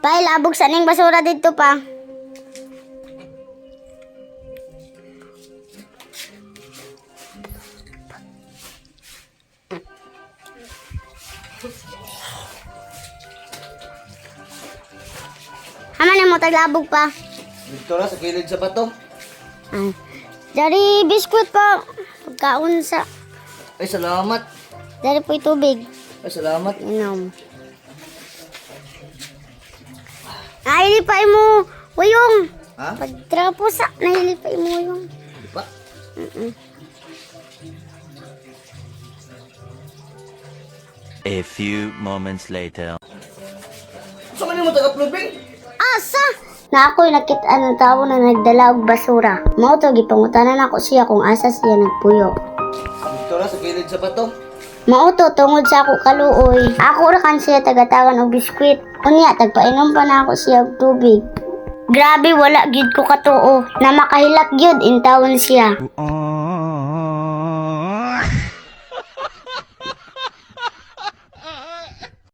Pay, labog sa ning basura dito pa. Haman mo taglabog pa. Dito na sa kilid sa bato. Dari biskuit pa. Pagkaon sa. Ay, salamat. Dari po'y tubig. Ay, salamat. Inom. Nailipay mo. Uyong. Ha? Pagtrapo sa. Nailipay mo yung. Di pa? A few moments later. Saan ka mo taga-plubing? Asa? Na ako'y nakita ng tao na nagdala og basura. Mao to gipangutanan ako siya kung asa siya nagpuyo. Dito na sa kilid sa bato. Mao to tungod sa ako kaluoy. Ako ra kan siya tagatawan og biskwit. Unya tagpainom pa na ako siya og tubig. Grabe wala gyud ko katuo na makahilak gyud in tawon siya.